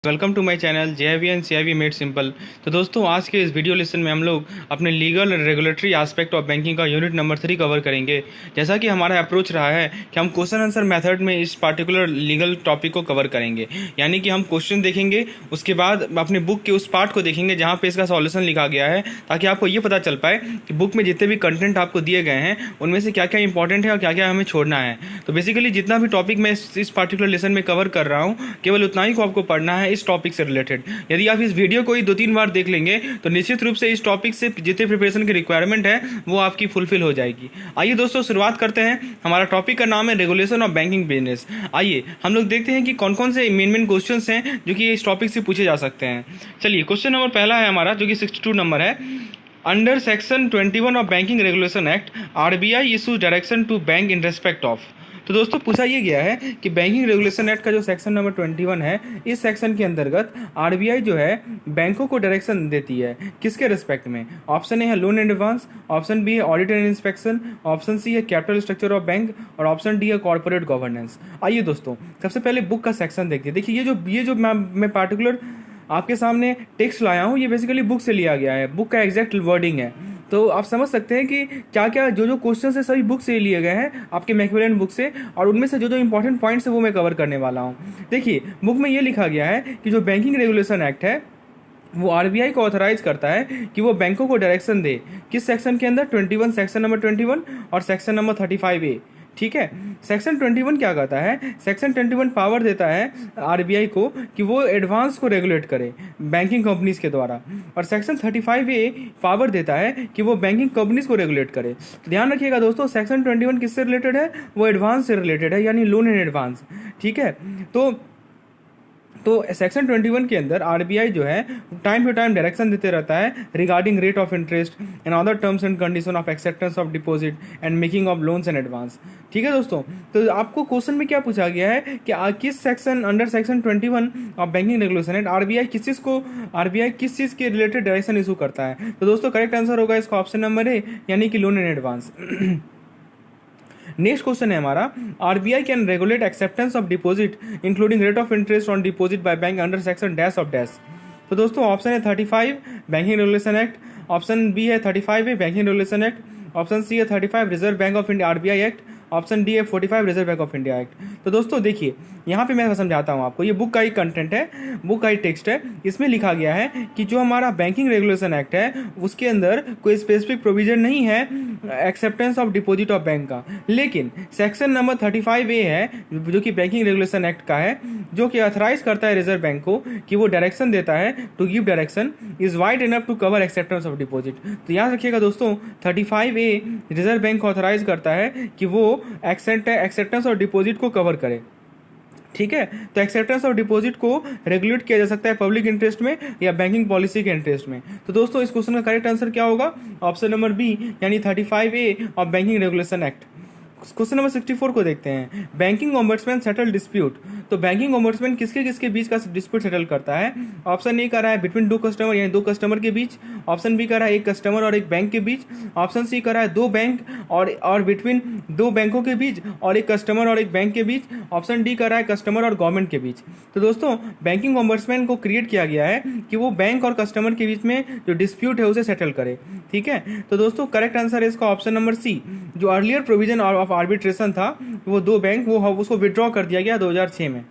Welcome to my channel JIV and CIV made simple. तो दोस्तों, आज के इस वीडियो लेसन में हम लोग अपने legal and regulatory aspect of banking का यूनिट नंबर 3 कवर करेंगे। जैसा कि हमारा अप्रोच रहा है कि हम क्वेश्चन आंसर मेथड में इस पार्टिकुलर लीगल टॉपिक को कवर करेंगे, यानी कि हम क्वेश्चन देखेंगे, उसके बाद अपने बुक के उस पार्ट को देखेंगे जहाँ पे इसका सॉल्यूशन लिखा गया है, ताकि आपको ये पता चल पाए कि बुक में जितने भी कंटेंट आपको दिए गए हैं उनमें से क्या क्या इंपॉर्टेंट है और क्या क्या हमें छोड़ना है। तो बेसिकली जितना भी टॉपिक मैं इस पार्टिकुलर लेसन में कवर कर रहा हूँ, केवल उतना ही को आपको पढ़ना है इस टॉपिक से रिलेटेड। यदि आप इस वीडियो को ही 2-3 बार देख लेंगे तो निश्चित रूप से इस टॉपिक से जितने प्रिपरेशन की रिक्वायरमेंट है वो आपकी फुलफिल हो जाएगी। आइए दोस्तों, शुरुआत करते हैं। हमारा टॉपिक का नाम है रेगुलेशन ऑफ बैंकिंग बिजनेस। आइए हम लोग देखते हैं कि कौन कौन से मेन क्वेश्चंस हैं जो कि इस टॉपिक से पूछे जा सकते हैं। चलिए, क्वेश्चन नंबर पहला है हमारा, जो कि 62 नंबर है। Under section 21 of banking regulation act, RBI issue direction to bank in respect of. तो दोस्तों, पूछा ये गया है कि बैंकिंग रेगुलेशन एक्ट का जो सेक्शन नंबर 21 है, इस सेक्शन के अंतर्गत RBI जो है बैंकों को डायरेक्शन देती है किसके रिस्पेक्ट में। ऑप्शन ए है loan and advance, option B है audit and inspection, option C है कैपिटल स्ट्रक्चर ऑफ बैंक और ऑप्शन डी है कॉर्पोरेट गवर्नेंस। आइए दोस्तों, सबसे पहले बुक का सेक्शन देखिए। देखिए, ये जो मैं पार्टिकुलर आपके सामने टेक्स्ट लाया हूँ, ये बेसिकली बुक से लिया गया है, बुक का एग्जैक्ट वर्डिंग है। तो आप समझ सकते हैं कि क्या क्या जो क्वेश्चन है सभी बुक से लिए गए हैं, आपके मैकमिलन बुक से, और उनमें से जो इंपॉर्टेंट पॉइंट्स है वो मैं कवर करने वाला हूँ। देखिए, बुक में ये लिखा गया है कि जो बैंकिंग रेगुलेशन एक्ट है वो RBI को ऑथराइज करता है कि वो बैंकों को डायरेक्शन दे। किस सेक्शन के अंदर? 21, सेक्शन नंबर 21 और सेक्शन नंबर 35A। ठीक है। सेक्शन 21 क्या कहता है? सेक्शन 21 पावर देता है RBI को कि वो एडवांस को रेगुलेट करे बैंकिंग कंपनीज के द्वारा, और सेक्शन 35A पावर देता है कि वो बैंकिंग कंपनीज को रेगुलेट करे। तो ध्यान रखिएगा दोस्तों, सेक्शन 21 किससे रिलेटेड है? वो एडवांस से रिलेटेड है, यानी लोन एंड एडवांस। ठीक है। तो सेक्शन 21 के अंदर RBI जो है टाइम टू टाइम डायरेक्शन देते रहता है regarding rate of interest and other terms and condition of acceptance of deposit and making of loans and advance. ठीक है दोस्तों, तो आपको क्वेश्चन में क्या पूछा गया है कि किस section, under section 21 of banking regulation and RBI किस चीज के रिलेटेड डायरेक्शन इशू करता है। तो दोस्तों, करेक्ट आंसर होगा इसका ऑप्शन नंबर ए, यानी कि loan and advance. Next question है हमारा, RBI can regulate acceptance of deposit including rate of interest on deposit by bank under section dash of dash. तो दोस्तों, ऑप्शन है 35 banking regulation act, option B है 35A banking regulation act, option C है 35 reserve bank of India RBI act, option D है 45 reserve bank of India act. तो दोस्तों देखिए, यहाँ पे मैं समझाता हूँ आपको, ये बुक का ही कंटेंट है, बुक का ही टेक्स्ट है। इसमें लिखा गया है कि जो हमारा बैंकिंग रेगुलेशन एक्ट है उसके अंदर कोई स्पेसिफिक प्रोविजन नहीं है acceptance of deposit of bank का, लेकिन सेक्शन नंबर 35A है जो कि बैंकिंग रेगुलेशन एक्ट का है, जो कि ऑथराइज करता है रिजर्व बैंक को कि वो डायरेक्शन देता है to give direction is wide enough to cover acceptance of deposit. तो याद रखिएगा दोस्तों, 35A रिजर्व बैंक को ऑथराइज करता है कि वो एक्सेप्टेंस ऑफ डिपॉजिट को कवर करे। ठीक है। तो एक्सेप्टेंस ऑफ डिपॉजिट को रेगुलेट किया जा सकता है पब्लिक इंटरेस्ट में या बैंकिंग पॉलिसी के इंटरेस्ट में। तो दोस्तों, इस क्वेश्चन का करेक्ट आंसर क्या होगा? ऑप्शन नंबर बी, यानी 35A of banking regulation act. Question number 64 को देखते हैं। Banking ombudsman settle dispute. तो बैंकिंग ओम्बड्समैन किसके किसके बीच का डिस्प्यूट सेटल करता है? ऑप्शन ए कह रहा है बिटवीन 2 कस्टमर, यानी 2 कस्टमर के बीच। ऑप्शन बी कह रहा है 1 कस्टमर और 1 बैंक के बीच। ऑप्शन सी कह रहा है 2 बैंक और बिटवीन 2 बैंकों के बीच और 1 कस्टमर और 1 बैंक के बीच। ऑप्शन डी कह रहा है कस्टमर और गवर्नमेंट के बीच। तो दोस्तों, बैंकिंग ओम्बड्समैन को क्रिएट किया गया है कि वो बैंक और कस्टमर के बीच में जो डिस्प्यूट है उसे सेटल करे। ठीक है। तो दोस्तों, करेक्ट आंसर है इसका ऑप्शन नंबर सी। जो अर्लियर प्रोविजन ऑफ आर्बिट्रेशन था, वो 2 बैंक उसको विड्रॉ कर दिया गया 2006 में।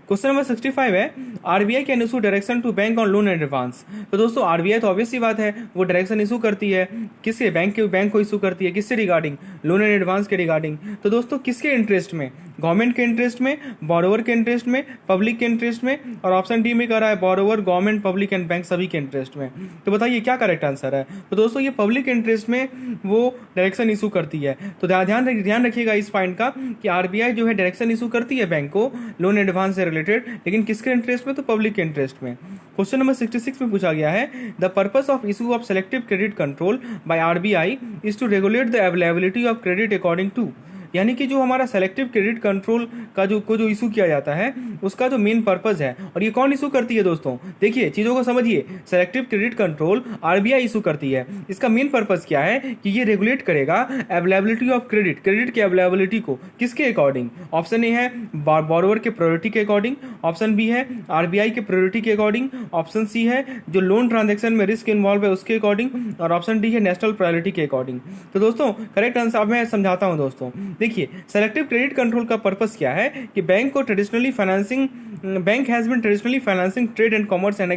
क्वेश्चन नंबर 65 है, RBI can issue direction to bank on loan and advance. तो दोस्तों, RBI तो ऑब्वियस सी बात है, वो डायरेक्शन इशू करती है किससे? बैंक को इशू करती है किससे रिगार्डिंग? लोन एंड एडवांस के रिगार्डिंग। तो दोस्तों, किसके इंटरेस्ट में? गवर्नमेंट के इंटरेस्ट में, बोरोवर के इंटरेस्ट में, पब्लिक के इंटरेस्ट में, और ऑप्शन डी में कह रहा है borrower, government, public and bank सभी के इंटरेस्ट में। तो बताइए क्या करेक्ट आंसर है? तो दोस्तों, ये पब्लिक इंटरेस्ट में वो डायरेक्शन इशू करती है। तो ध्यान रखिएगा इस पॉइंट का कि RBI जो है डायरेक्शन इशू करती है बैंक को लोन एडवांस से रिलेटेड, लेकिन किसके इंटरेस्ट में? तो पब्लिक के इंटरेस्ट में। क्वेश्चन नंबर 66 में पूछा गया है, the purpose of issue of selective credit control by RBI is to regulate the availability of credit according to. यानी कि जो हमारा सेलेक्टिव क्रेडिट कंट्रोल का जो इशू किया जाता है उसका जो मेन पर्पज है, और ये कौन इशू करती है दोस्तों, देखिए चीज़ों को समझिए। Selective credit control RBI issue करती है। इसका मेन पर्पज क्या है कि ये रेगुलेट करेगा अवेलेबिलिटी ऑफ क्रेडिट की अवेलेबिलिटी को किसके अकॉर्डिंग। ऑप्शन ए है बोरोवर के प्रायोरिटी के अकॉर्डिंग, ऑप्शन बी है आरबीआई के प्रायोरिटी के अकॉर्डिंग, ऑप्शन सी है जो लोन ट्रांजैक्शन में रिस्क इन्वॉल्व है उसके अकॉर्डिंग, और ऑप्शन डी है नेशनल प्रायोरिटी के अकॉर्डिंग। तो दोस्तों करेक्ट आंसर अब मैं समझाता हूं दोस्तों। देखिए सेलेक्टिव क्रेडिट कंट्रोल का पर्पस क्या है कि bank has been traditionally financing trade and commerce and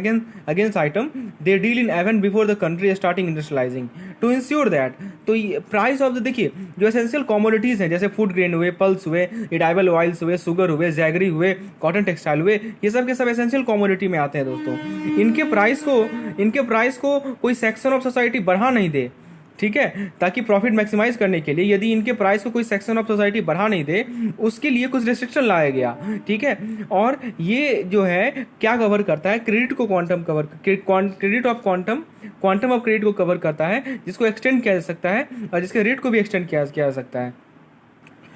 against item they deal in even before the country starting industrialising to ensure that. तो प्राइस ऑफ द, देखिए जो एसेंशियल कमोडिटीज हैं जैसे food grain हुए, pulse हुए, एडाइबल oils हुए, sugar हुए, jaggery हुए, कॉटन टेक्सटाइल हुए, ये सब के सब एसेंशियल कमोडिटी में आते हैं दोस्तों। इनके प्राइस को कोई सेक्शन ऑफ सोसाइटी बढ़ा नहीं दे, ठीक है, ताकि प्रॉफिट मैक्सिमाइज करने के लिए यदि इनके प्राइस को कोई सेक्शन ऑफ सोसाइटी बढ़ा नहीं दे उसके लिए कुछ रेस्ट्रिक्शन लाया गया, ठीक है। और ये जो है क्या कवर करता है, क्रेडिट को credit of quantum of credit को कवर करता है, जिसको एक्सटेंड किया जा सकता है और जिसके रेट को भी एक्सटेंड किया जा सकता है।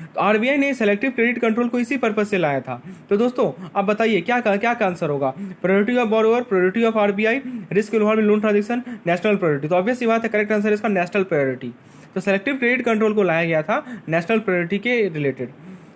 तो आरबीआई ने सेलेक्टिव क्रेडिट कंट्रोल को इसी पर्पज से लाया था। तो दोस्तों अब बताइए क्या आंसर होगा, priority of borrower, priority of RBI, risk involve in loan transaction, national priority. तो ऑब्वियस सी बात है, करेक्ट आंसर इसका नेशनल प्रायोरिटी। तो सेलेक्टिव क्रेडिट कंट्रोल को लाया गया था नेशनल प्रायोरिटी के रिलेटेड।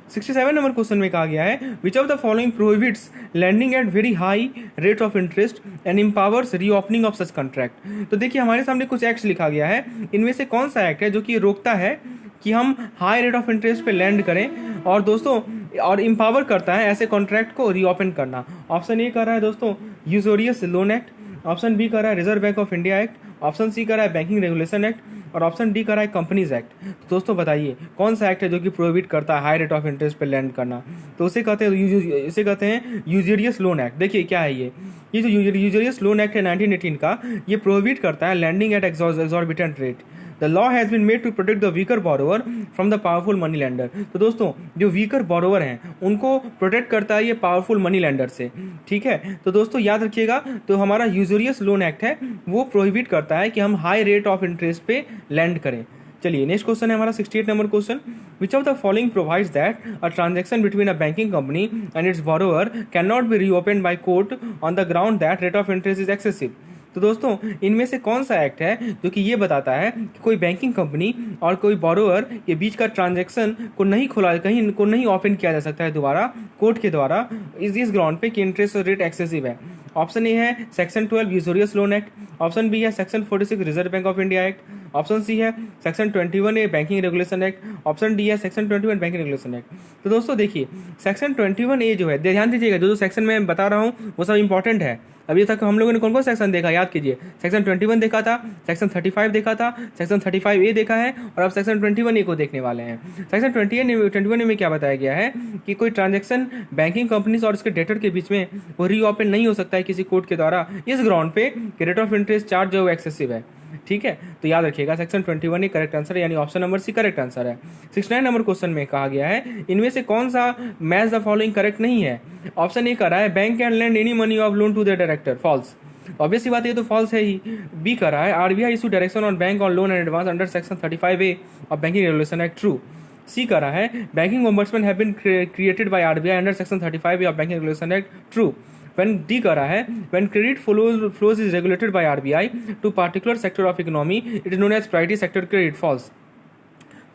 67 नंबर क्वेश्चन में कहा गया है which of the following prohibits lending at very high rate of interest and empowers reopening of such contract. तो देखिए हमारे सामने कुछ एक्ट लिखा गया है, इनमें से कौन सा एक्ट है जो कि रोकता है कि हम हाई रेट ऑफ इंटरेस्ट पे लैंड करें और दोस्तों और एम्पावर करता है ऐसे कॉन्ट्रैक्ट को रीओपन करना। ऑप्शन ए कर रहा है दोस्तों usurious loan act, option B कर रहा है reserve bank of India act, option C कर रहा है बैंकिंग रेगुलेशन एक्ट, और ऑप्शन डी कर रहा है कंपनीज एक्ट। तो दोस्तों बताइए कौन सा एक्ट है जो कि प्रोहिबिट करता है हाई रेट ऑफ इंटरेस्ट पे लैंड करना। तो इसे कहते हैं यूजरियस लोन एक्ट। देखिए क्या है ये जो यूजरियस लोन एक्ट है 1918 का, ये प्रोहिबिट करता है lending at exorbitant rate. The law has been made to protect the weaker borrower from the powerful money lender. तो दोस्तों जो वीकर बोरोवर हैं उनको प्रोटेक्ट करता है ये पावरफुल मनी लैंडर से, ठीक है। तो दोस्तों याद रखिएगा, तो हमारा यूजरियस लोन एक्ट है वो प्रोहिबिट करता है कि हम हाई रेट ऑफ इंटरेस्ट पे लैंड करें। चलिए नेक्स्ट क्वेश्चन है हमारा 68 number question, which of the following provides that a transaction between a banking company and it's borrower can not be reopen by court on the ground that rate of interest is excessive. तो दोस्तों इनमें से कौन सा act है जो कि ये बताता है कि कोई बैंकिंग कंपनी और कोई बोरोवर के बीच का ट्रांजैक्शन को नहीं ओपन किया जा सकता है दोबारा कोर्ट के द्वारा इस ग्राउंड पे कि इंटरेस्ट रेट एक्सेसिव है। ऑप्शन ए है section 12 usurious loan act, option B है section 46 reserve bank of India act, option C है section 21 A banking regulation act, option D है सेक्शन 21 बैंकिंग रेगुलेशन एक्ट। तो दोस्तों देखिए सेक्शन 21 ए जो है, ध्यान दीजिएगा, जो सेक्शन मैं बता रहा हूँ वो सब इंपॉर्टेंट है। अभी तक हम लोगों ने कौन कौन सेक्शन देखा याद कीजिए, सेक्शन 21 देखा था, सेक्शन 35 देखा था, सेक्शन 35 ए देखा है, और अब सेक्शन 21 ए को देखने वाले हैं। सेक्शन 21 ए में क्या बताया गया है कि कोई ट्रांजैक्शन बैंकिंग कंपनीज और उसके डेटर के बीच में वो रीओपन नहीं हो सकता है किसी कोर्ट के द्वारा इस ग्राउंड पे कि रेट ऑफ इंटरेस्ट चार्ज जो है वो एक्सेसिव है, ठीक है। तो याद रखिएगा सेक्शन 21 ही करेक्ट आंसर है, यानी option number C correct answer है। 69 नंबर क्वेश्चन में कहा गया है इनमें से कौन सा मैच द फॉलोइंग करेक्ट नहीं है। ऑप्शन ए कर रहा है bank can lend any money of loan to the director, false. Obviously बात ये तो फॉल्स है ही। बी कर रहा है RBI issue direction on bank on loan and advance under section 35 A of banking regulation act, true. C कर रहा है banking ombudsman have been created by RBI under section 35 A of banking regulation act, true. When D कर रहा है when credit flows is regulated by RBI to particular sector of economy it is known as priority sector credit, false।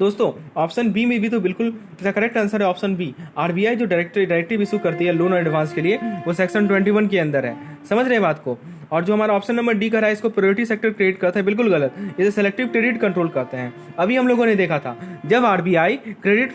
दोस्तों option B में भी तो बिल्कुल correct answer है option B. RBI जो डायरेक्टिव इशू करती है लोन और एडवांस के लिए वो सेक्शन 21 के अंदर है, समझ रहे हैं बात को। और जो हमारा ऑप्शन नंबर डी का है इसको प्रायोरिटी सेक्टर क्रेडिट करते हैं, बिल्कुल गलत, इसे सेलेक्टिव क्रेडिट कंट्रोल करते हैं। अभी हम लोगों ने देखा था जब आरबीआई क्रेडिट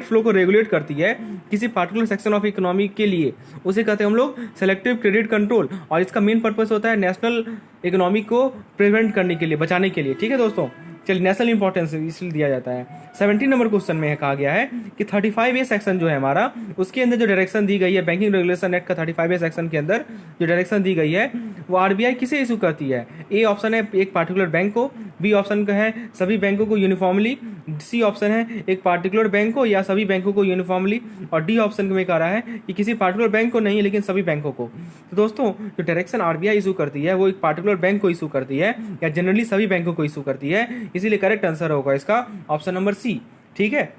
फ्लो को रेगुलेट करती है किसी पार्टिकुलर सेक्शन ऑफ इकोनॉमी के लिए, उसे कहते हैं हम लोग सेलेक्टिव क्रेडिट कंट्रोल, और इसका मेन पर्पस होता है नेशनल इकोनॉमी को प्रिवेंट करने के लिए, बचाने के लिए, ठीक है दोस्तों। चलिए नेशनल इंपॉर्टेंस इसलिए दिया जाता है। 17 नंबर क्वेश्चन में कहा गया है कि 35 ए सेक्शन जो है हमारा उसके अंदर जो डायरेक्शन दी गई है बैंकिंग रेगुलेशन एक्ट का 35 ए सेक्शन के अंदर जो डायरेक्शन दी गई है वो आरबीआई किसे इशू करती है। ए ऑप्शन है एक पार्टिकुलर बैंक को, बी ऑप्शन का है सभी बैंकों को यूनिफॉर्मली, सी ऑप्शन है एक पार्टिकुलर बैंक को या सभी बैंकों को यूनिफॉर्मली, और डी ऑप्शन में कह रहा है कि किसी पार्टिकुलर बैंक को नहीं लेकिन सभी बैंकों को। तो दोस्तों जो डायरेक्शन आरबीआई इशू करती है वो एक पार्टिकुलर बैंक को इशू करती है या जनरली सभी बैंकों को इशू करती है, इसीलिए करेक्ट आंसर होगा इसका ऑप्शन नंबर सी, ठीक है।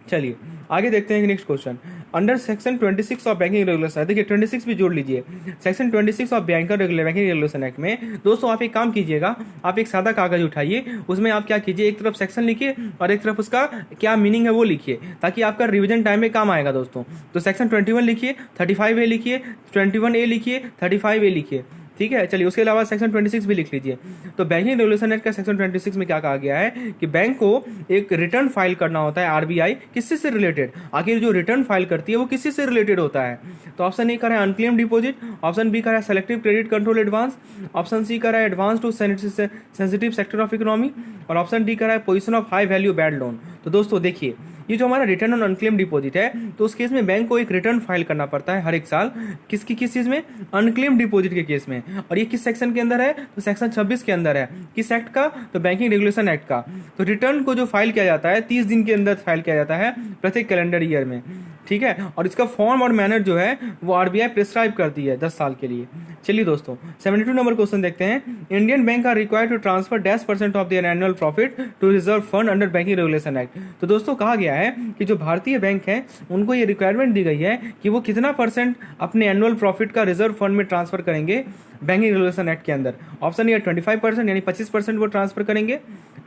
चलिए आगे देखते हैं next question. Under section 26 of banking regulation, देखिए 26 भी जोड़ लीजिए। Section 26 of banking regulation act में दोस्तों आप एक काम कीजिएगा, आप एक सादा कागज उठाइए, उसमें आप क्या कीजिए, एक तरफ सेक्शन लिखिए और एक तरफ उसका क्या मीनिंग है वो लिखिए, ताकि आपका रिवीजन टाइम में काम आएगा दोस्तों। तो सेक्शन 21 लिखिए, 35A लिखिए, 21A लिखिए, 35A लिखिए, ठीक है। चलिए उसके अलावा सेक्शन 26 भी लिख लीजिए। तो बैंकिंग रेगुलेशन एक्ट का सेक्शन 26 में क्या कहा गया है कि बैंक को एक रिटर्न फाइल करना होता है आरबीआई, किससे से रिलेटेड, आखिर जो रिटर्न फाइल करती है वो किससे से रिलेटेड होता है। तो ऑप्शन ए का है अनक्लेम डिपॉजिट, ऑप्शन बी का है selective credit control advance, option C का है advance to sensitive sector of economy, और ऑप्शन डी का है position of high value bad loan. तो दोस्तों देखिए, ये जो हमारा रिटर्न ऑन अनक्लेम डिपॉजिट है, तो उस केस में बैंक को एक रिटर्न फाइल करना पड़ता है हर एक साल, किस चीज में, अनक्लेम डिपॉजिट के केस में। और ये किस सेक्शन के अंदर है, तो सेक्शन 26 के अंदर है। किस एक्ट का, तो बैंकिंग रेगुलेशन एक्ट का। तो रिटर्न को जो फाइल किया जाता है 30 दिन के अंदर फाइल किया जाता है प्रत्येक कैलेंडर ईयर में, ठीक है। और इसका फॉर्म और मैनर जो है वो आरबीआई प्रिस्क्राइब करती है 10 साल के लिए। चलिए दोस्तों 72 नंबर क्वेश्चन देखते हैं। Indian bank are required to transfer -% of their annual profit to reserve fund under banking regulation act. तो दोस्तों कहा गया है कि जो भारतीय बैंक है उनको ये रिक्वायरमेंट दी गई है कि वो कितना % अपने एनुअल प्रॉफिट का रिजर्व फंड में ट्रांसफर करेंगे बैंकिंग रेगुलेशन एक्ट के अंदर। ऑप्शन ए 25% यानी 25% वो ट्रांसफर करेंगे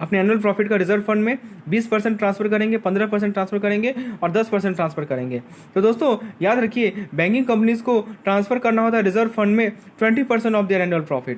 अपने एनुअल प्रॉफिट का रिजर्व फंड में, 20% ट्रांसफर करेंगे, 15% ट्रांसफर करेंगे और 10% ट्रांसफर करेंगे। तो दोस्तों याद रखिए, बैंकिंग कंपनीज को ट्रांसफर करना होता है रिजर्व फंड में 20% ऑफ देयर एनुअल प्रॉफिट।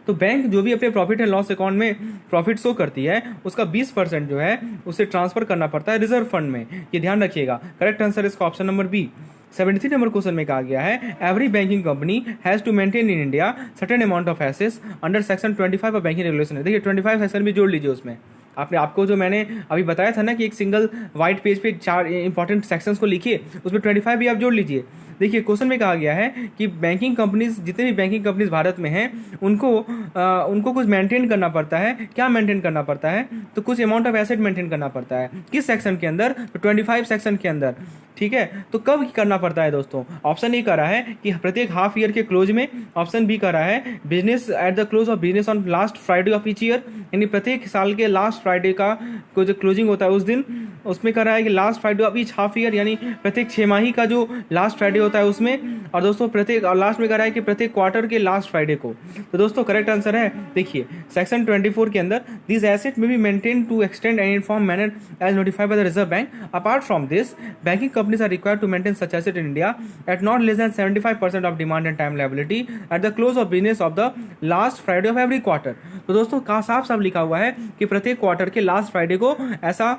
तो बैंक जो भी अपने प्रॉफिट एंड लॉस अकाउंट में प्रॉफिट शो करती है उसका 20% जो है उसे ट्रांसफर करना पड़ता है रिजर्व फंड में, ये ध्यान रखिएगा। करेक्ट आंसर इसका option number B. 73 number question में कहा गया है every banking company has to maintain in India certain amount of assets under section 25 of banking regulation है। देखिए 25 सेक्शन भी जोड़ लीजिए उसमें। आपको जो मैंने अभी बताया था ना कि एक सिंगल व्हाइट पेज पे 4 इंपॉर्टेंट सेक्शंस को लिखिए, उसमें 25 भी आप जोड़ लीजिए। देखिए क्वेश्चन में कहा गया है कि बैंकिंग कंपनीज, जितने भी बैंकिंग कंपनीज भारत में हैं उनको कुछ मेंटेन करना पड़ता है। क्या मेंटेन करना पड़ता है, तो कुछ अमाउंट ऑफ एसेट मेंटेन करना पड़ता है। किस सेक्शन के अंदर, तो 25 सेक्शन के अंदर, ठीक है। तो कब करना पड़ता है दोस्तों, ऑप्शन ए कर रहा है कि प्रत्येक हाफ ईयर के क्लोज में, ऑप्शन बी कर रहा है business at the close of business on last Friday of each year, यानी प्रत्येक साल के लास्ट फ्राइडे का को जो क्लोजिंग होता है उस दिन, उसमें कर रहा है कि last Friday of each half year, यानी प्रत्येक 6 माही का जो लास्ट फ्राइडे होता है उसमें। और दोस्तों प्रत्येक लास्ट में कर रहा है कि प्रत्येक क्वार्टर के लास्ट फ्राइडे को। तो दोस्तों करेक्ट आंसर है, देखिए सेक्शन 24 के अंदर दिस एसेट में be maintain to extend and inform manner as notified by the reserve bank. Apart from this banking companies are required to maintain such asset in India at not less than 75% of demand and time liability at the close of business of the last Friday of every quarter. तो दोस्तों का साफ साफ लिखा हुआ है कि प्रत्येक क्वार्टर के लास्ट फ्राइडे को ऐसा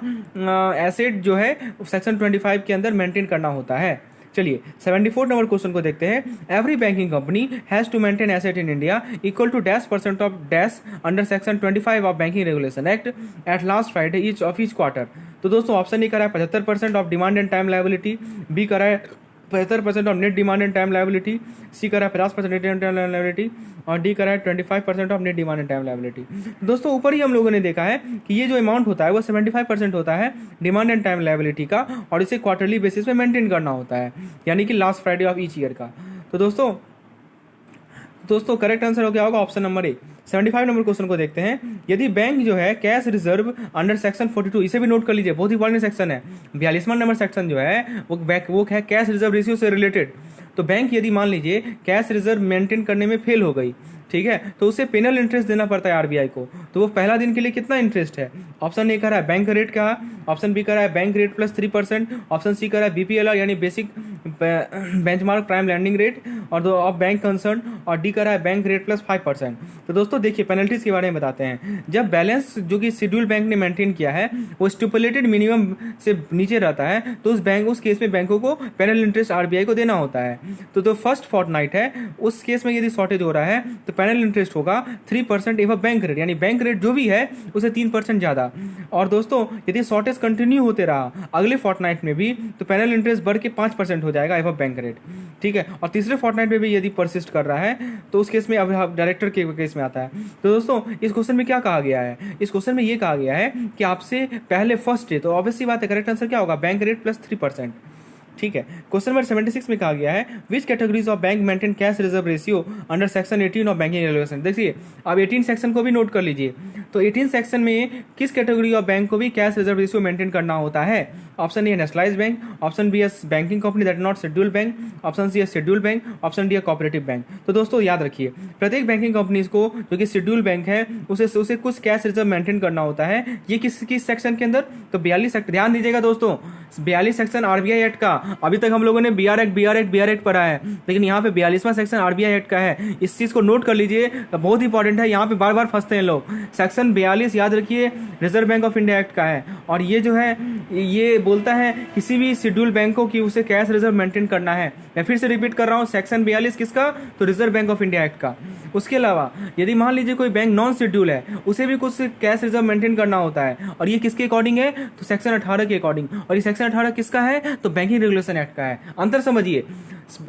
एसेट जो है सेक्शन 25 के अंदर मेंटेन करना होता है। चलिए 74 नंबर क्वेश्चन को देखते हैं। Every banking company has to maintain asset in India equal to -% of dash under section 25 of banking regulation act at last Friday each quarter. तो दोस्तों ऑप्शन ए करा है 75% of demand and time liability, B करा है 75% of net demand and time liability, C करा है 50% net time liability और D करा है 25% of net demand and time liability. दोस्तों ऊपर ही हम लोगों ने देखा है कि ये जो अमाउंट होता है वो 75% होता है डिमांड एंड टाइम लायबिलिटी का, और इसे क्वार्टरली बेसिस पे मेंटेन करना होता है, यानी कि last Friday of each year का। तो दोस्तों करेक्ट आंसर हो गया होगा option number A. 75 number question को देखते हैं। यदि बैंक जो है कैश रिजर्व अंडर सेक्शन 42, इसे भी नोट कर लीजिए, बहुत इंपॉर्टेंट सेक्शन है, 42वां नंबर सेक्शन जो है वो है कैश रिजर्व रेशियो से रिलेटेड। तो बैंक यदि मान लीजिए कैश रिजर्व मेंटेन करने में फेल हो गई, ठीक है, तो उसे पेनल इंटरेस्ट देना पड़ता है आरबीआई को। तो वो पहला दिन के लिए कितना इंटरेस्ट है, ऑप्शन ए कर रहा है बैंक रेट का, ऑप्शन बी कर रहा है bank rate plus 3%, option C कर रहा है बीपीएलआर यानी basic benchmark prime lending rate और ऑफ बैंक कंसर्न, और डी कर रहा है बैंक रेट प्लस 5%। तो दोस्तों देखिए पेनल्टीज के बारे में बताते हैं। जब बैलेंस जो कि शेड्यूल बैंक ने मेंटेन किया है वो स्टिपुलेटेड मिनिमम से नीचे रहता है, तो उस केस में बैंकों को पेनल इंटरेस्ट आरबीआई को देना होता है। तो फर्स्ट फोर्टनाइट है उस केस में यदि शॉर्टेज हो रहा है तो पेनल इंटरेस्ट होगा 3% एवं बैंक रेट, यानी बैंक रेट जो भी है उसे 3% ज्यादा। और दोस्तों यदि शॉर्टेज कंटिन्यू होते रहा अगले फोर्टनाइट में भी तो पेनल इंटरेस्ट बढ़ के 5% हो जाएगा एवं बैंक रेट, ठीक है। और तीसरे फोर्टनाइट में भी यदि परसिस्ट कर रहा है तो उस केस में अब डायरेक्टर के केस में आता है। तो दोस्तों इस क्वेश्चन में क्या कहा गया है, इस क्वेश्चन में ये कहा गया है कि आपसे पहले फर्स्ट डे, तो ऑब्वियसली बात है करेक्ट आंसर क्या होगा बैंक रेट प्लस 3%, ठीक है। क्वेश्चन नंबर 76 में कहा गया है which categories of bank maintain cash reserve ratio under section 18 of banking regulation. देखिए अब 18 सेक्शन को भी नोट कर लीजिए। तो 18 सेक्शन में किस कैटेगरी ऑफ बैंक को भी कैश रिजर्व रेशियो मेंटेन करना होता है? Option A nationalise bank, option B as banking company that not schedule bank, option C as schedule bank, option D cooperative bank. तो दोस्तों याद रखिए प्रत्येक बैंकिंग कंपनीज को जो कि शेड्यूल बैंक है उसे कुछ कैश रिजर्व मेंटेन करना होता है। ये किस सेक्शन के अंदर? तो 42 सेक्शन। ध्यान दीजिएगा दोस्तों 42 सेक्शन आरबीआई एक्ट का। अभी तक हम लोगों ने बीआर एक्ट पढ़ा है, लेकिन यहाँ पे 42वां सेक्शन आरबीआई एक्ट का है। इस चीज को नोट कर लीजिए, बहुत इंपॉर्टेंट है। यहाँ पे बार बार फंसते हैं लोग। सेक्शन 42 याद रखिए reserve bank of India act का है, और ये जो है ये बोलता है किसी भी शेड्यूल बैंक को कि उसे कैश रिजर्व मेंटेन करना है। मैं फिर से रिपीट कर रहा हूँ, सेक्शन 42 किसका? तो reserve bank of India act का। उसके अलावा यदि मान लीजिए कोई बैंक नॉन शेड्यूल है उसे भी कुछ कैश रिजर्व मेंटेन करना होता है, और ये किसके अकॉर्डिंग है? तो सेक्शन 18 के अकॉर्डिंग। और ये सेक्शन 18 किसका है? तो बैंकिंग रेगुलेशन एक्ट का है। अंतर समझिए,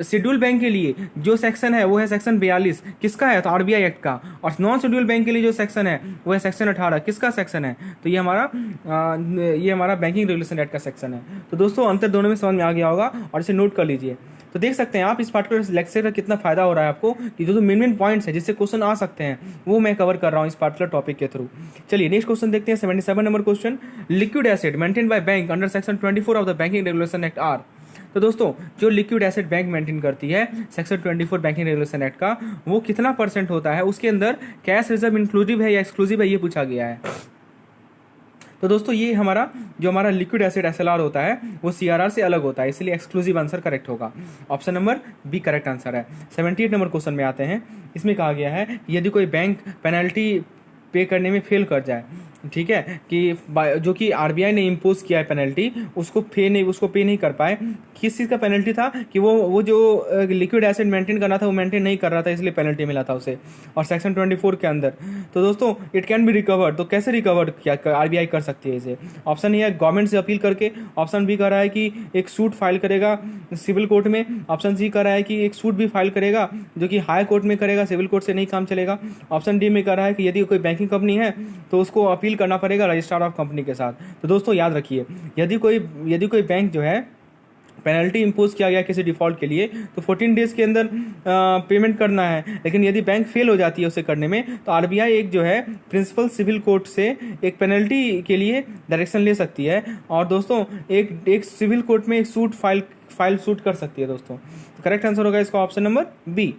शेड्यूल बैंक के लिए जो सेक्शन है वो है सेक्शन 42, किसका है? तो आरबीआई एक्ट का। और नॉन शेड्यूल बैंक के लिए जो सेक्शन है वो है सेक्शन 18, किसका सेक्शन है? तो ये हमारा बैंकिंग रेगुलेशन एक्ट का सेक्शन है। तो दोस्तों अंतर दोनों में समझ में आ गया होगा, और इसे नोट कर लीजिए। तो देख सकते हैं आप इस पार्टिकुलर लेक्चर का कितना फायदा हो रहा है आपको, कि जो मेन पॉइंट्स है जिससे क्वेश्चन आ सकते हैं वो मैं कवर कर रहा हूँ इस पार्टिकुलर टॉपिक के थ्रू। चलिए नेक्स्ट क्वेश्चन देखते हैं, 77 number question. Liquid asset maintain by bank under section 24 of the banking regulation act are. तो दोस्तों जो लिक्विड एसेट बैंक मेंटेन करती है सेक्शन 24 बैंकिंग रेगुलेशन एक्ट का, वो कितना परसेंट होता है? उसके अंदर कैश रिजर्व इंक्लूसिव है या एक्सक्लूसिव है, ये पूछा गया है। तो दोस्तों ये हमारा लिक्विड एसिड एसएलआर होता है वो सीआरआर से अलग होता है, इसलिए एक्सक्लूसिव आंसर करेक्ट होगा। Option number B correct answer है। 78 नंबर क्वेश्चन में आते हैं। इसमें कहा गया है यदि कोई बैंक पेनल्टी पे करने में फेल कर जाए, ठीक है, कि जो कि आरबीआई ने इम्पोज किया है पेनल्टी, उसको पे नहीं कर पाए। किस चीज़ का पेनल्टी था? कि वो जो लिक्विड एसिड मेंटेन करना था वो मेंटेन नहीं कर रहा था, इसलिए पेनल्टी मिला था उसे, और सेक्शन 24 के अंदर। तो दोस्तों इट कैन बी रिकवर्ड। तो कैसे रिकवर्ड किया आरबीआई कर सकती है इसे? ऑप्शन ए है गवर्नमेंट से अपील करके, ऑप्शन बी कह रहा है कि एक सूट फाइल करेगा सिविल कोर्ट में, ऑप्शन सी कह रहा है कि एक सूट भी फाइल करेगा जो कि हाई कोर्ट में करेगा, सिविल कोर्ट से नहीं काम चलेगा, ऑप्शन डी में कह रहा है कि यदि कोई बैंकिंग कंपनी है तो उसको अपील करना पड़ेगा रजिस्ट्रार ऑफ कंपनी के साथ। तो दोस्तों याद रखिए यदि कोई बैंक जो है पेनल्टी इंपोज किया गया किसी डिफॉल्ट के लिए तो 14 डेज के अंदर पेमेंट करना है, लेकिन यदि बैंक फेल हो जाती है उसे करने में तो आरबीआई एक जो है प्रिंसिपल सिविल कोर्ट से एक पेनल्टी के लिए डायरेक्शन ले सकती है, और दोस्तों एक सिविल कोर्ट में एक सूट फाइल सूट कर सकती है दोस्तों। तो करेक्ट आंसर होगा इसका option number B.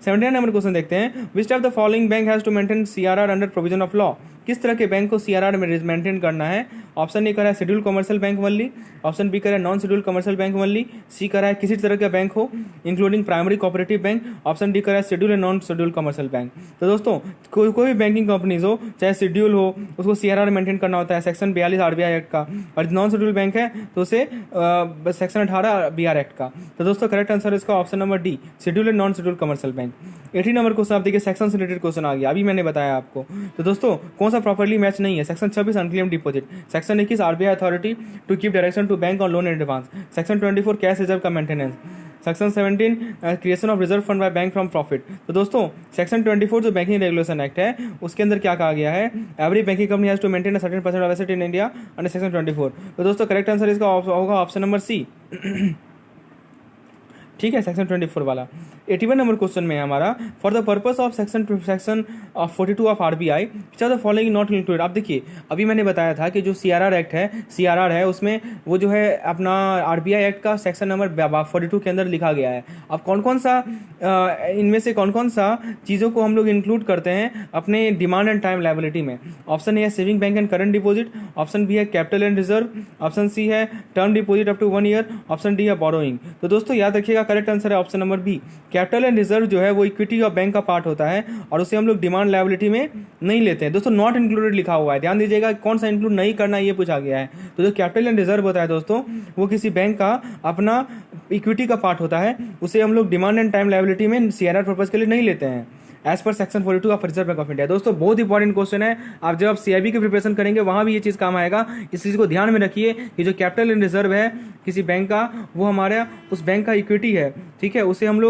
79 number question देखते हैं। Which of the following bank has to maintain CRR under provision of law. किस तरह के बैंक को सीआरआर में मेंटेन करना है? ऑप्शन ए करा है schedule commercial bank only, option B करा है non schedule commercial bank only, C करा है किसी तरह का बैंक हो including primary cooperative bank, option D करा है schedule and non schedule commercial bank. तो दोस्तों कोई भी बैंकिंग कंपनीज हो चाहे शेड्यूल हो उसको सीआरआर मेंटेन करना होता है सेक्शन 42 आरबीआई एक्ट का, और नॉन शेड्यूल बैंक है तो उसे सेक्शन 18 बीआर एक्ट का। तो दोस्तों करेक्ट आंसर इसका option number D schedule and non schedule commercial bank. 80 number question आप देखिए, सेक्शन से रिलेटेड क्वेश्चन आ गया, अभी मैंने बताया आपको। तो दोस्तों कौन सा प्रॉपर्ली मैच नहीं है? Section 26 unclaim deposit, section 21 RBI authority to keep direction to bank on loan and advance, section 24 cash reserve का maintenance, section 17 creation of reserve fund by bank from profit. तो दोस्तों सेक्शन 24 जो banking regulation act है उसके अंदर क्या कहा गया है? Every banking company has to maintain a certain percent of asset in India under section 24। तो दोस्तों करेक्ट आंसर इसका होगा ऑप्शन नंबर सी। ठीक है, सेक्शन 24 वाला। 81 नंबर क्वेश्चन में हमारा for the purpose of section 42 of RBI which are the following not included. आप देखिए अभी मैंने बताया था कि जो सीआरआर एक्ट है सीआरआर है उसमें वो जो है अपना आरबीआई एक्ट का सेक्शन नंबर 42 के अंदर लिखा गया है। अब इनमें से कौन कौन सा चीज़ों को हम लोग इंक्लूड करते हैं अपने डिमांड एंड टाइम लायबिलिटी में? ऑप्शन ए है saving bank and current deposit, option B है capital and reserve, option C है term deposit up to 1 year, option D है बोरोइंग। तो दोस्तों याद रखिएगा करेक्ट आंसर है option number B. Capital and reserve जो है वो इक्विटी ऑफ बैंक का पार्ट होता है और उसे हम लोग डिमांड लायबिलिटी में नहीं लेते हैं। दोस्तों नॉट इंक्लूडेड लिखा हुआ है, ध्यान दीजिएगा कौन सा इंक्लूड नहीं करना है ये पूछा गया है। तो जो कैपिटल एंड रिजर्व होता है दोस्तों वो किसी बैंक का अपना इक्विटी का पार्ट होता है, उसे हम लोग डिमांड एंड टाइम लायबिलिटी में सीआरआर पर्पज के लिए नहीं लेते हैं as per section 42 of reserve bank of India. दोस्तों बहुत इंपॉर्टेंट क्वेश्चन है, आप जब सीआईबी की प्रिपरेशन करेंगे वहां भी ये चीज काम आएगा। इस चीज को ध्यान में रखिए कि जो कैपिटल एंड रिजर्व है किसी बैंक का वो हमारा उस बैंक का इक्विटी है, ठीक है, उसे हम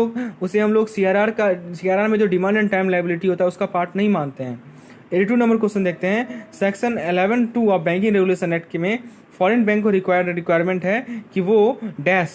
लोग सीआरआर में जो डिमांड एंड टाइम लायबिलिटी होता है उसका पार्ट नहीं मानते हैं। 82 नंबर क्वेश्चन देखते हैं। Section 11(2) of banking regulation act में फॉरेन बैंक को रिक्वायरमेंट है कि वो dash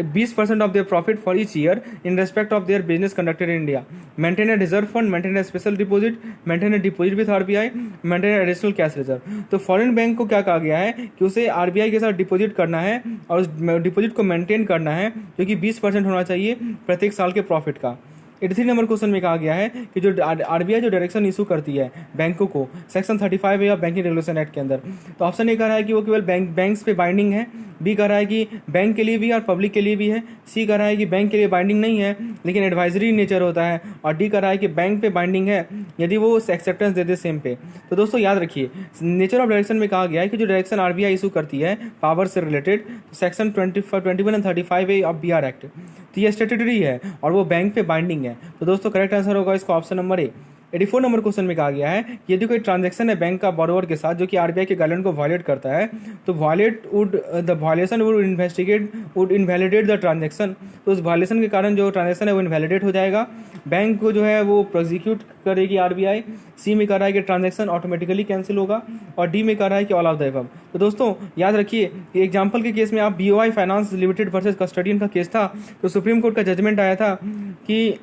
20% of their profit for each year in respect of their business conducted in India, maintain a reserve fund, maintain A special deposit, maintain A deposit with RBI, maintain additional cash reserve. तो foreign bank को क्या कहा गया है कि उसे RBI के साथ डिपॉजिट करना है और उस डिपॉजिट को मेंटेन करना है, जो कि 20% होना चाहिए प्रत्येक साल के प्रॉफिट का। 83 नंबर क्वेश्चन में कहा गया है कि जो आरबीआई जो डायरेक्शन इशू करती है बैंकों को section 35A of banking regulation act के अंदर, तो ऑप्शन ए कह रहा है कि वो केवल बैंक्स पे बाइंडिंग है, बी कह रहा है कि बैंक के लिए भी और पब्लिक के लिए भी है, सी कह रहा है कि बैंक के लिए बाइंडिंग नहीं है लेकिन एडवाइजरी नेचर होता है, और डी कह रहा है कि बैंक पे बाइंडिंग है यदि वो एक्सेप्टेंस दे दे सेम पे। तो दोस्तों याद रखिए, नेचर ऑफ डायरेक्शन में कहा गया है कि जो डायरेक्शन आरबीआई इशू करती है पावर से रिलेटेड, सेक्शन 21 एंड 35A ऑफ बीआर एक्ट, तो ये स्टेटूटरी है और वो बैंक पे बाइंडिंग है। तो दोस्तों करेक्ट आंसर होगा इसका option number A. 84 number question में कहा गया है कि यदि कोई ट्रांजैक्शन है बैंक का बोरोवर के साथ जो कि आरबीआई के गाइडलाइन को वायलेट करता है, तो the violation would invalidate the transaction. तो उस वायलेशन के कारण जो ट्रांजैक्शन है वो इनवैलिडेट हो जाएगा, बैंक को जो है वो प्रोसिक्यूट करेगी आरबीआई। सी में कह रहा है कि ट्रांजैक्शन ऑटोमेटिकली कैंसिल होगा, और डी में कह रहा है कि ऑल ऑफ द अबव। तो दोस्तों याद रखिए कि एग्जाम्पल के केस में आप BOI finance limited versus custodian का केस था, तो सुप्रीम कोर्ट का जजमेंट आया था कि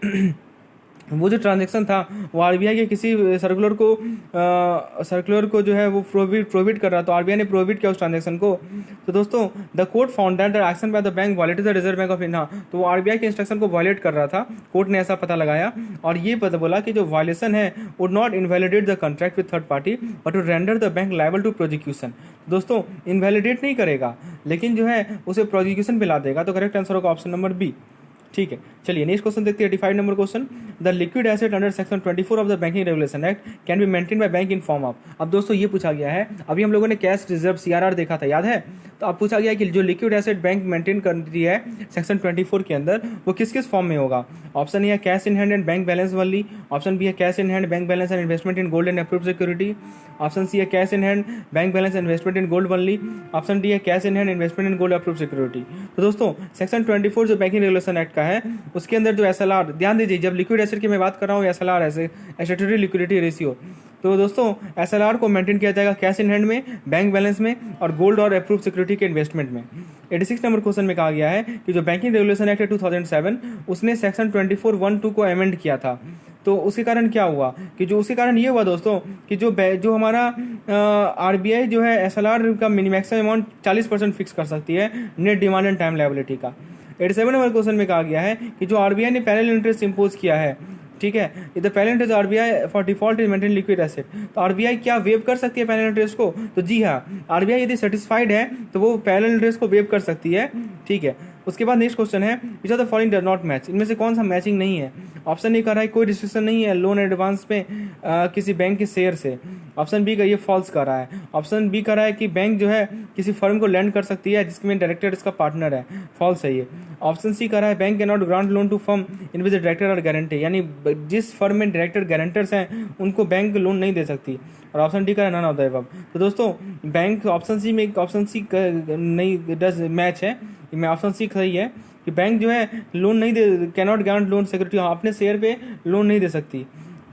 वो जो ट्रांजैक्शन था वो आरबीआई के किसी सर्कुलर को जो है वो प्रोहिबिट कर रहा, तो आरबीआई ने प्रोहिबिट किया उस ट्रांजैक्शन को। तो दोस्तों the court found that the action by the bank violated the reserve bank of India, तो वो आरबीआई के इंस्ट्रक्शन को वायलेट कर रहा था, कोर्ट ने ऐसा पता लगाया और ये पता बोला कि जो वायलेशन है would not invalidate the contract with third party but to render the bank liable to prosecution. दोस्तों इनवैलिडेट नहीं करेगा लेकिन जो है उसे प्रोसिक्यूशन पे ला देगा। तो करेक्ट आंसर होगा ऑप्शन नंबर बी। ठीक है, चलिए नेक्स्ट क्वेश्चन देखते हैं। 85 number question, the liquid asset under section 24 of the banking regulation act can be maintain by bank in form of. अब दोस्तों ये पूछा गया है, अभी हम लोगों ने कैश रिजर्व सीआरआर देखा था, याद है? तो अब पूछा गया कि जो लिक्विड एसेट बैंक मेंटेन करती है सेक्शन 24 के अंदर वो किस किस फॉर्म में होगा। ऑप्शन ए है cash in hand and bank balance only, option B है cash in hand bank balance and investment in gold and approved security, option C है cash in hand bank balance and investment in gold only, option D है cash in hand investment in gold approved security. तो दोस्तों section 24 जो banking regulation act का है उसके अंदर जो एसएलआर, ध्यान दीजिए जब लिक्विड एसेट की मैं बात कर रहा हूँ, एसएलआर ऐसे स्टैट्यूटरी लिक्विडिटी रेशियो, तो दोस्तों एसएलआर को मेंटेन किया जाएगा कैश इन हैंड में, बैंक बैलेंस में और गोल्ड और अप्रूव सिक्योरिटी के इन्वेस्टमेंट में। 86 नंबर क्वेश्चन में कहा गया है कि जो बैंकिंग रेगुलेशन एक्ट है 2007 उसने सेक्शन 24(1)(2) को अमेंड किया था, तो उसके कारण क्या हुआ कि जो उसके कारण ये हुआ दोस्तों कि जो हमारा आरबीआई जो है एसएलआर का मैक्सिमम अमाउंट 40% फिक्स कर सकती है net demand and time liability का। 87 नंबर क्वेश्चन में कहा गया है कि जो आरबीआई ने पैरेलल इंटरेस्ट इंपोज किया है, ठीक है, इधर parallel interest RBI for default is maintain liquid asset, तो आरबीआई क्या वेव कर सकती है पैरेलल इंटरेस्ट को? तो जी हाँ, आरबीआई यदि सेटिस्फाइड है तो वो पैरेलल इंटरेस्ट को वेव कर सकती है। ठीक है, उसके बाद नेक्स्ट क्वेश्चन है which of the following does not match, इनमें से कौन सा मैचिंग नहीं है? ऑप्शन ए कह रहा है कोई रिस्ट्रिक्शन नहीं है लोन एडवांस पे किसी बैंक के शेयर से, ऑप्शन बी का ये फॉल्स कर रहा है, ऑप्शन बी कह रहा है कि बैंक जो है किसी फर्म को लैंड कर सकती है जिसमें डायरेक्टर इसका पार्टनर है, फॉल्स है ये। ऑप्शन सी कह रहा है bank can not grant loan to firm in which director और गारंटी, यानी जिस फर्म में डायरेक्टर गारंटर्स हैं उनको बैंक लोन नहीं दे सकती, और ऑप्शन डी का नन ऑफ द अबव। तो दोस्तों बैंक ऑप्शन सी नहीं डज मैच है, मैं ऑप्शन सी सही है कि बैंक जो है लोन नहीं दे, can not grant loan security, अपने शेयर पे लोन नहीं दे सकती।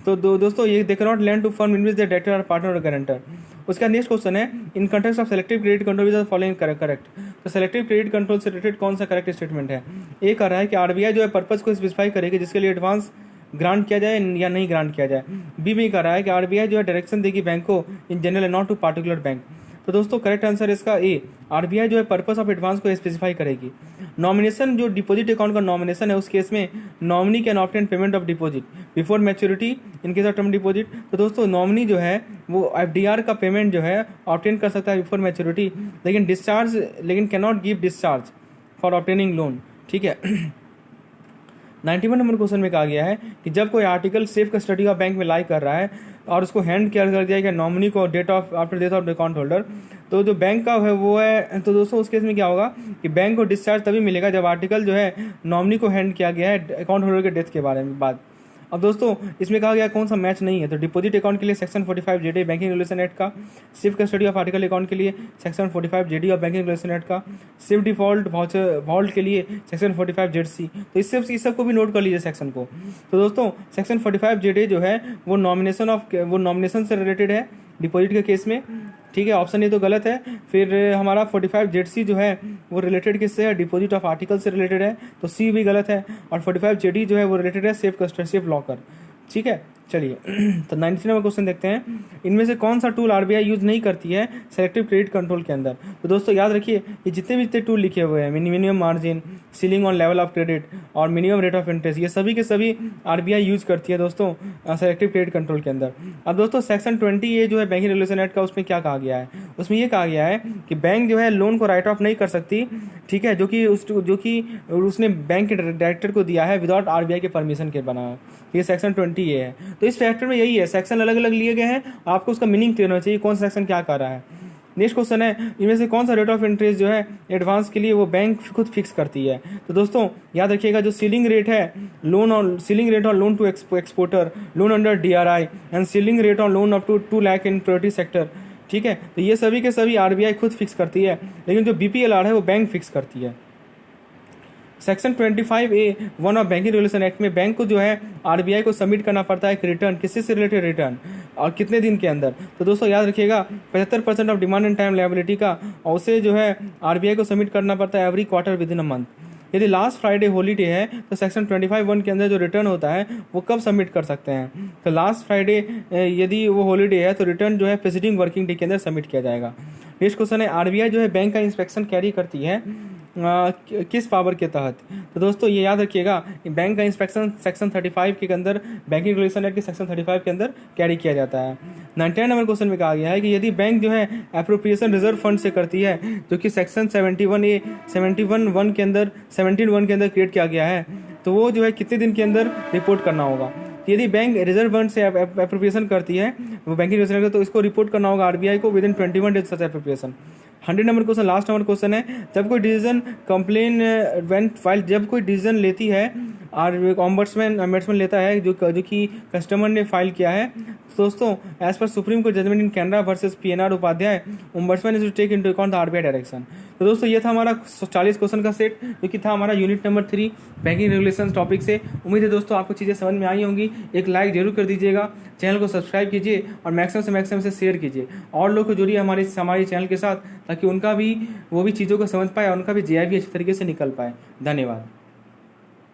तो दोस्तों ये they can not lend to firm in which the director और पार्टनर और गारंटर। उसका नेक्स्ट क्वेश्चन है in context of selective credit control is following correct. तो सेलेक्टिव क्रेडिट कंट्रोल से रिलेटेड कौन सा करेक्ट स्टेटमेंट है? ए कह रहा है कि आरबीआई जो है पर्पस को स्पेसिफाई करेगी जिसके लिए एडवांस ग्रांट किया जाए या नहीं ग्रांट किया जाए। बी में कह रहा है कि आरबीआई जो है डायरेक्शन देगी बैंक को in general and not to particular bank. तो दोस्तों करेक्ट आंसर इसका ए, आरबीआई जो है पर्पस ऑफ एडवांस को स्पेसिफाई करेगी। नॉमिनेशन जो डिपॉजिट अकाउंट का नॉमिनेशन है उस केस में nominee can obtain payment of deposit before maturity in case of term deposit. तो दोस्तों नॉमिनी जो है वो एफडीआर का पेमेंट जो है ऑब्टेन कर सकता है बिफोर मैच्योरिटी, लेकिन can not give discharge for obtaining loan. ठीक है। 91 नंबर क्वेश्चन में कहा गया है कि जब कोई article safe custody of bank में लाई कर रहा है और उसको हैंड केयर कर दिया गया नॉमिनी को after death of the account holder, तो जो बैंक का है वो है, तो दोस्तों उस केस में क्या होगा कि बैंक को डिस्चार्ज तभी मिलेगा जब आर्टिकल जो है नॉमिनी को हैंड किया गया है अकाउंट होल्डर के डेथ के बारे में बाद। अब दोस्तों इसमें कहा गया कौन सा मैच नहीं है, तो डिपॉजिट अकाउंट के लिए section 45 JD banking regulation act का, सिर्फ कस्टडी ऑफ आर्टिकल अकाउंट के लिए section 45 JD of banking regulation act का, सिर्फ डिफॉल्ट वॉल्ट के लिए सेक्शन 45 जेड सी। तो इस सबको भी नोट कर लीजिए सेक्शन को। तो दोस्तों सेक्शन 45 जेडी जो है वो नॉमिनेशन से रिलेटेड है डिपॉजिट के केस में, ठीक है। ऑप्शन ए तो गलत है। फिर हमारा 45 जेड सी जो है वो रिलेटेड किससे है, डिपॉजिट ऑफ आर्टिकल से रिलेटेड है, तो सी भी गलत है। और 45 जेडी जो है वो रिलेटेड है सेफ कस्टडी सेफ लॉकर, ठीक है। चलिए तो 93 नंबर क्वेश्चन देखते हैं, इनमें से कौन सा टूल आरबीआई यूज नहीं करती है सेलेक्टिव क्रेडिट कंट्रोल के अंदर। तो दोस्तों याद रखिए ये जितने टूल लिखे हुए हैं, minimum margin, ceiling on level of credit और मिनिमम रेट ऑफ इंटरेस्ट, ये सभी के सभी आरबीआई यूज करती है दोस्तों सेलेक्टिव क्रेडिट कंट्रोल के अंदर। अब दोस्तों सेक्शन 20A जो है बैंकिंग रेगुलेशन एक्ट का, उसमें क्या कहा गया है, उसमें ये कहा गया है कि बैंक जो है लोन को राइट ऑफ नहीं कर सकती, ठीक है, जो कि उसने बैंक के डायरेक्टर को दिया है विदाउट आरबीआई के परमिशन के बना। ये सेक्शन 20A है। तो इस फैक्टर में यही है, सेक्शन अलग अलग लिए गए हैं, आपको उसका मीनिंग क्लियर होना चाहिए कौन सा सेक्शन क्या कर रहा है। नेक्स्ट क्वेश्चन है, इनमें से कौन सा रेट ऑफ इंटरेस्ट जो है एडवांस के लिए वो बैंक खुद फिक्स करती है। तो दोस्तों याद रखिएगा जो सीलिंग रेट है ceiling rate on loan to exporter, loan under DRI and ceiling rate on loan up to 2 lakh in priority sector, ठीक है। तो ये सभी के सभी आरबीआई खुद फिक्स करती है, लेकिन जो बीपीएलआर है वो बैंक फिक्स करती है। Section 25A(1) of banking regulation act में बैंक को जो है आरबीआई को सबमिट करना पड़ता है एक रिटर्न, किससे से रिलेटेड रिटर्न और कितने दिन के अंदर। तो दोस्तों याद रखिएगा 75% of demand and time liability का, और उसे जो है आरबीआई को सबमिट करना पड़ता है every quarter with in a month. यदि लास्ट फ्राइडे हॉलीडे है तो सेक्शन 25(1) के अंदर जो रिटर्न होता है वो कब सबमिट कर सकते हैं, तो लास्ट फ्राइडे यदि वो हॉलीडे है तो रिटर्न जो है प्रेसिडिंग वर्किंग डे के अंदर सबमिट किया जाएगा। नेक्स्ट क्वेश्चन है, आरबीआई जो है बैंक का इंस्पेक्शन कैरी करती है किस पावर के तहत। तो दोस्तों ये याद रखिएगा बैंक का इंस्पेक्शन सेक्शन 35 के अंदर बैंकिंग रेगुलेशन एक्ट के सेक्शन 35 के अंदर कैरी किया जाता है। 99 नंबर क्वेश्चन में कहा गया है कि यदि बैंक जो है एप्रोप्रिएशन रिजर्व फंड से करती है, जो कि सेक्शन 71(1) के अंदर क्रिएट किया गया है, तो वो जो है कितने दिन के अंदर रिपोर्ट करना होगा। यदि बैंक रिजर्व फंड से एप्रोप्रिएशन करती है वो बैंकिंग रेगुलेशन, तो इसको रिपोर्ट करना होगा आरबीआई को with in 21 days such appropriation. 100 number question, last number question है, जब कोई डिसीजन जब कोई डिसीजन लेती है और ऑम्बड्समैन लेता है जो कि कस्टमर ने फाइल किया है, तो दोस्तों as per Supreme Court judgment in Canara versus PNR Upadhyay, ombudsman is to take into account the RBI direction. तो दोस्तों ये था हमारा 40 क्वेश्चन का सेट, जो कि था हमारा unit number 3 banking regulation topic से। उम्मीद है दोस्तों आपको चीज़ें समझ में आई होंगी। एक लाइक जरूर कर दीजिएगा, चैनल को सब्सक्राइब कीजिए और मैक्सिमम से शेयर कीजिए, और लोग को जुड़िए हमारे चैनल के साथ, ताकि उनका भी वो भी चीज़ों को समझ पाए और उनका भी जेआईबी अच्छी तरीके से निकल पाए। धन्यवाद।